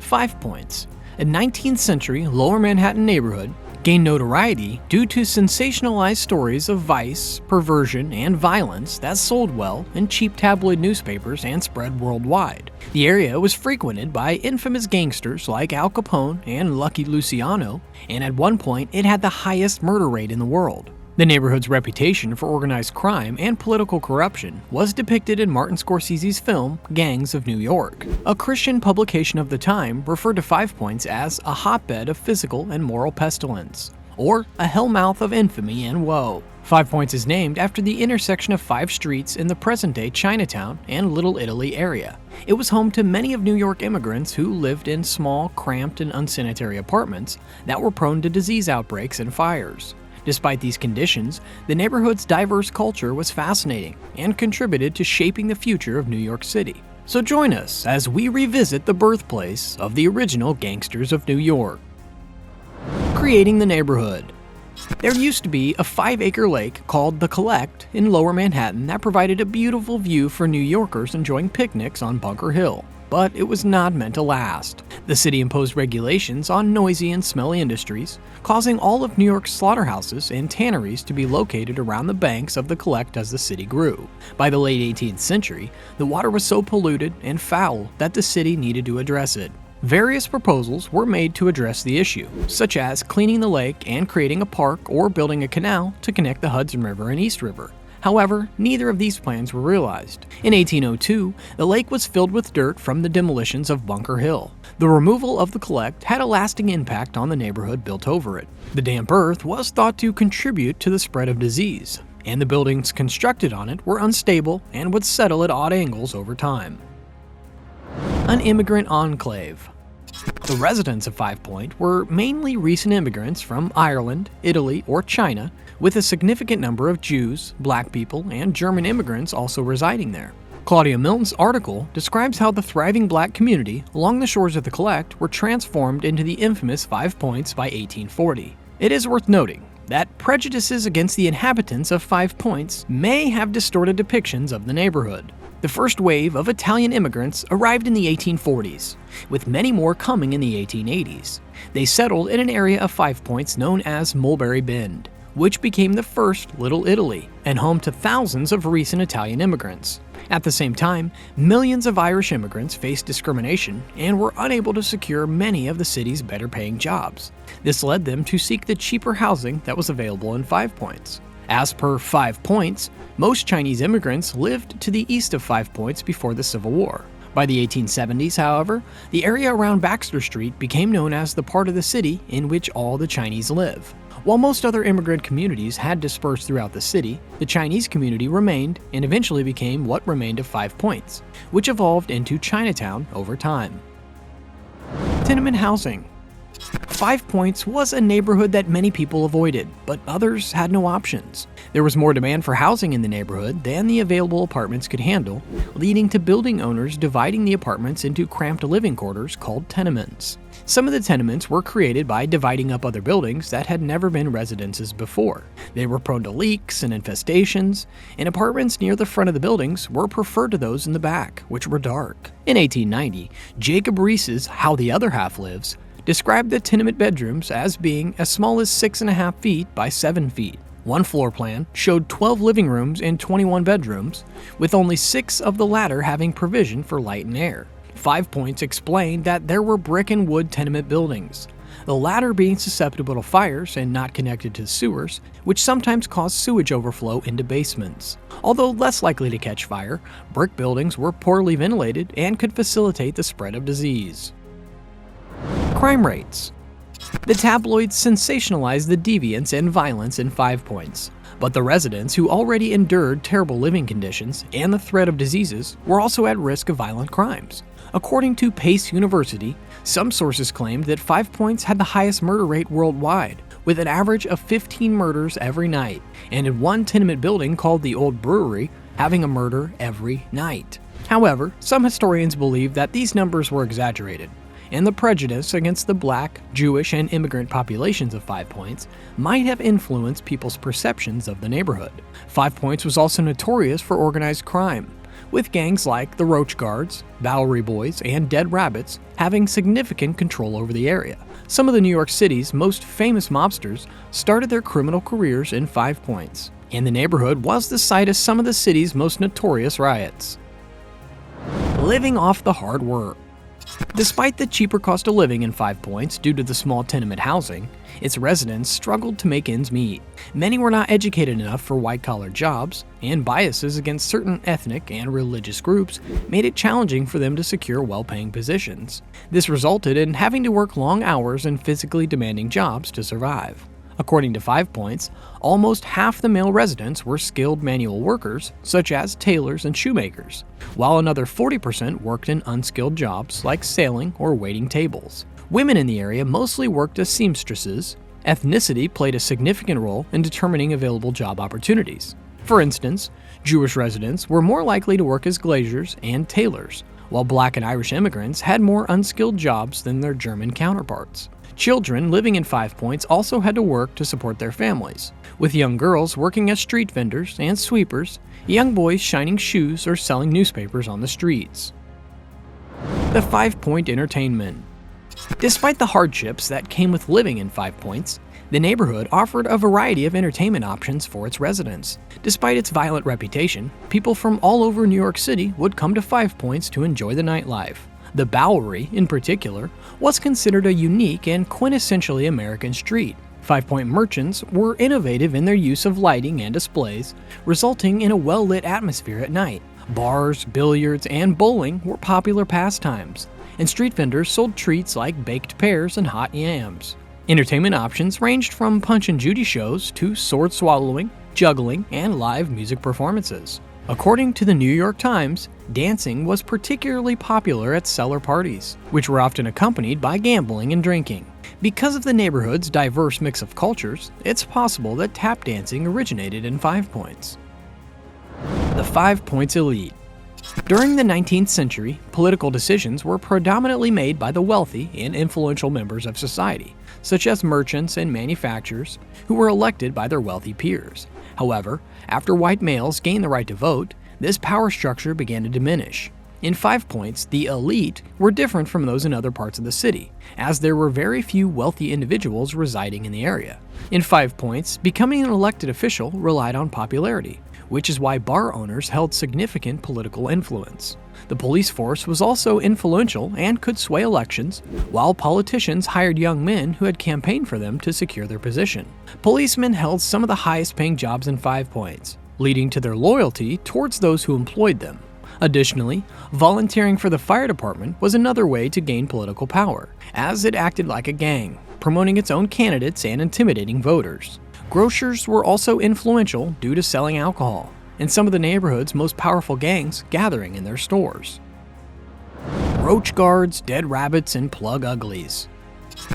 Five Points, a 19th century Lower Manhattan neighborhood, gained notoriety due to sensationalized stories of vice, perversion, and violence that sold well in cheap tabloid newspapers and spread worldwide. The area was frequented by infamous gangsters like Al Capone and Lucky Luciano, and at one point it had the highest murder rate in the world. The neighborhood's reputation for organized crime and political corruption was depicted in Martin Scorsese's film Gangs of New York. A Christian publication of the time referred to Five Points as a hotbed of physical and moral pestilence, or a hellmouth of infamy and woe. Five Points is named after the intersection of 5 streets in the present-day Chinatown and Little Italy area. It was home to many of New York immigrants who lived in small, cramped, and unsanitary apartments that were prone to disease outbreaks and fires. Despite these conditions, the neighborhood's diverse culture was fascinating and contributed to shaping the future of New York City. So join us as we revisit the birthplace of the original gangsters of New York. Creating the neighborhood. There used to be a 5-acre lake called the Collect in Lower Manhattan that provided a beautiful view for New Yorkers enjoying picnics on Bunker Hill. But it was not meant to last. The city imposed regulations on noisy and smelly industries, causing all of New York's slaughterhouses and tanneries to be located around the banks of the Collect as the city grew. By the late 18th century, the water was so polluted and foul that the city needed to address it. Various proposals were made to address the issue, such as cleaning the lake and creating a park or building a canal to connect the Hudson River and East River. However, neither of these plans were realized. In 1802, the lake was filled with dirt from the demolitions of Bunker Hill. The removal of the Collect had a lasting impact on the neighborhood built over it. The damp earth was thought to contribute to the spread of disease, and the buildings constructed on it were unstable and would settle at odd angles over time. An immigrant enclave. The residents of Five Point were mainly recent immigrants from Ireland, Italy, or China, with a significant number of Jews, black people, and German immigrants also residing there. Claudia Milton's article describes how the thriving black community along the shores of the Collect were transformed into the infamous Five Points by 1840. It is worth noting that prejudices against the inhabitants of Five Points may have distorted depictions of the neighborhood. The first wave of Italian immigrants arrived in the 1840s, with many more coming in the 1880s. They settled in an area of Five Points known as Mulberry Bend, which became the first Little Italy and home to thousands of recent Italian immigrants. At the same time, millions of Irish immigrants faced discrimination and were unable to secure many of the city's better-paying jobs. This led them to seek the cheaper housing that was available in Five Points. As per Five Points, most Chinese immigrants lived to the east of Five Points before the Civil War. By the 1870s, however, the area around Baxter Street became known as the part of the city in which all the Chinese live. While most other immigrant communities had dispersed throughout the city, the Chinese community remained and eventually became what remained of Five Points, which evolved into Chinatown over time. Tenement housing. Five Points was a neighborhood that many people avoided, but others had no options. There was more demand for housing in the neighborhood than the available apartments could handle, leading to building owners dividing the apartments into cramped living quarters called tenements. Some of the tenements were created by dividing up other buildings that had never been residences before. They were prone to leaks and infestations, and apartments near the front of the buildings were preferred to those in the back, which were dark. In 1890, Jacob Rees's How the Other Half Lives described the tenement bedrooms as being as small as 6.5 feet by 7 feet. One floor plan showed 12 living rooms and 21 bedrooms, with only 6 of the latter having provision for light and air. 5 Points explained that there were brick and wood tenement buildings, the latter being susceptible to fires and not connected to sewers, which sometimes caused sewage overflow into basements. Although less likely to catch fire, brick buildings were poorly ventilated and could facilitate the spread of disease. Crime rates. The tabloids sensationalized the deviance and violence in 5 Points, but the residents who already endured terrible living conditions and the threat of diseases were also at risk of violent crimes. According to Pace University, some sources claimed that 5 Points had the highest murder rate worldwide, with an average of 15 murders every night, and in one tenement building called the Old Brewery, having a murder every night. However, some historians believe that these numbers were exaggerated, and the prejudice against the black, Jewish, and immigrant populations of 5 Points might have influenced people's perceptions of the neighborhood. 5 Points was also notorious for organized crime. with gangs like the Roach Guards, Bowery Boys, and Dead Rabbits having significant control over the area. Some of the New York City's most famous mobsters started their criminal careers in Five Points, and the neighborhood was the site of some of the city's most notorious riots. Living off the hard work. Despite the cheaper cost of living in Five Points due to the small tenement housing, its residents struggled to make ends meet. Many were not educated enough for white-collar jobs, and biases against certain ethnic and religious groups made it challenging for them to secure well-paying positions. This resulted in having to work long hours and physically demanding jobs to survive. According to Five Points, almost half the male residents were skilled manual workers, such as tailors and shoemakers, while another 40% worked in unskilled jobs like sailing or waiting tables. Women in the area mostly worked as seamstresses. Ethnicity played a significant role in determining available job opportunities. For instance, Jewish residents were more likely to work as glaziers and tailors, while Black and Irish immigrants had more unskilled jobs than their German counterparts. Children living in Five Points also had to work to support their families, with young girls working as street vendors and sweepers, young boys shining shoes or selling newspapers on the streets. The 5 Point Entertainment. Despite the hardships that came with living in Five Points, the neighborhood offered a variety of entertainment options for its residents. Despite its violent reputation, people from all over New York City would come to Five Points to enjoy the nightlife. The Bowery, in particular, was considered a unique and quintessentially American street. Five Point merchants were innovative in their use of lighting and displays, resulting in a well-lit atmosphere at night. Bars, billiards, and bowling were popular pastimes, and street vendors sold treats like baked pears and hot yams. Entertainment options ranged from Punch and Judy shows to sword swallowing, juggling, and live music performances. According to the New York Times, dancing was particularly popular at cellar parties, which were often accompanied by gambling and drinking. Because of the neighborhood's diverse mix of cultures, it's possible that tap dancing originated in Five Points. The 5 Points elite. During the 19th century, political decisions were predominantly made by the wealthy and influential members of society, such as merchants and manufacturers, who were elected by their wealthy peers. However, after white males gained the right to vote, this power structure began to diminish. In Five Points, the elite were different from those in other parts of the city, as there were very few wealthy individuals residing in the area. In Five Points, becoming an elected official relied on popularity, which is why bar owners held significant political influence. The police force was also influential and could sway elections, while politicians hired young men who had campaigned for them to secure their position. Policemen held some of the highest-paying jobs in Five Points, leading to their loyalty towards those who employed them. Additionally, volunteering for the fire department was another way to gain political power, as it acted like a gang, promoting its own candidates and intimidating voters. Grocers were also influential due to selling alcohol, and some of the neighborhood's most powerful gangs gathering in their stores. Roach Guards, Dead Rabbits, and Plug Uglies.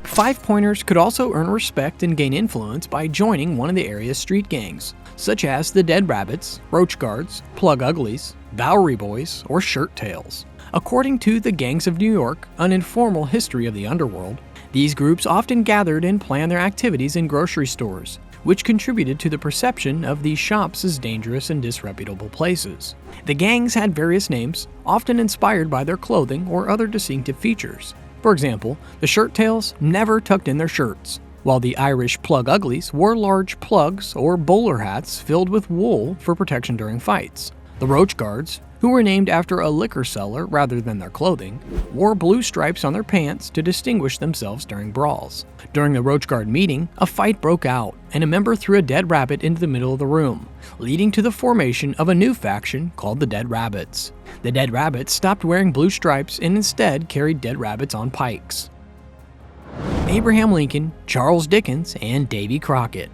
Five-pointers could also earn respect and gain influence by joining one of the area's street gangs, such as the Dead Rabbits, Roach Guards, Plug Uglies, Bowery Boys, or Shirt Tails. According to the Gangs of New York, an informal history of the underworld, these groups often gathered and planned their activities in grocery stores, which contributed to the perception of these shops as dangerous and disreputable places. The gangs had various names, often inspired by their clothing or other distinctive features. For example, the Shirt Tails never tucked in their shirts, while the Irish Plug Uglies wore large plugs or bowler hats filled with wool for protection during fights. The Roach Guards, who were named after a liquor seller rather than their clothing, wore blue stripes on their pants to distinguish themselves during brawls. During the Roach Guard meeting, a fight broke out, and a member threw a dead rabbit into the middle of the room, leading to the formation of a new faction called the Dead Rabbits. The Dead Rabbits stopped wearing blue stripes and instead carried dead rabbits on pikes. Abraham Lincoln, Charles Dickens, and Davy Crockett.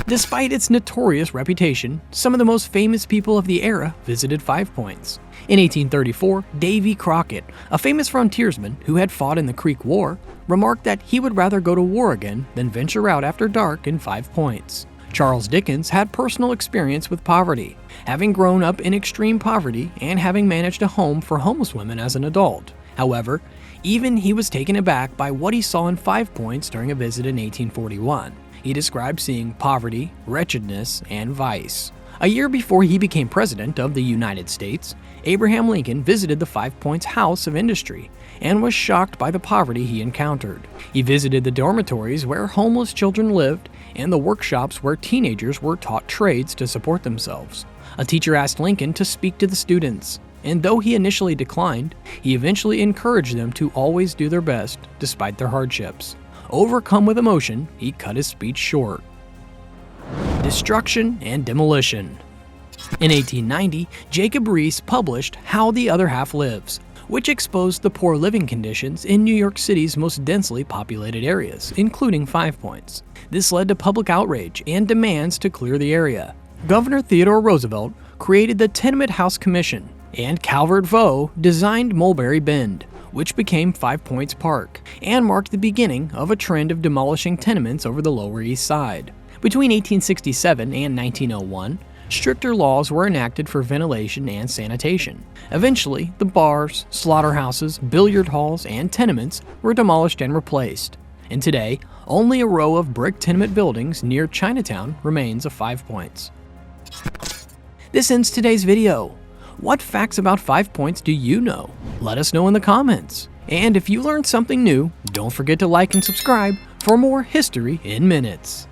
Despite its notorious reputation, some of the most famous people of the era visited Five Points. In 1834, Davy Crockett, a famous frontiersman who had fought in the Creek War, remarked that he would rather go to war again than venture out after dark in Five Points. Charles Dickens had personal experience with poverty, having grown up in extreme poverty and having managed a home for homeless women as an adult. However, even he was taken aback by what he saw in Five Points during a visit in 1841. He described seeing poverty, wretchedness, and vice. A year before he became President of the United States, Abraham Lincoln visited the Five Points House of Industry and was shocked by the poverty he encountered. He visited the dormitories where homeless children lived and the workshops where teenagers were taught trades to support themselves. A teacher asked Lincoln to speak to the students, and though he initially declined, he eventually encouraged them to always do their best despite their hardships. Overcome with emotion, he cut his speech short. Destruction and demolition. In 1890, Jacob Riis published How the Other Half Lives, which exposed the poor living conditions in New York City's most densely populated areas, including Five Points. This led to public outrage and demands to clear the area. Governor Theodore Roosevelt created the Tenement House Commission, and Calvert Vaux designed Mulberry Bend, which became Five Points Park, and marked the beginning of a trend of demolishing tenements over the Lower East Side. Between 1867 and 1901, stricter laws were enacted for ventilation and sanitation. Eventually, the bars, slaughterhouses, billiard halls, and tenements were demolished and replaced. And today, only a row of brick tenement buildings near Chinatown remains of Five Points. This ends today's video. What facts about Five Points do you know? Let us know in the comments. And if you learned something new, don't forget to like and subscribe for more History in Minutes.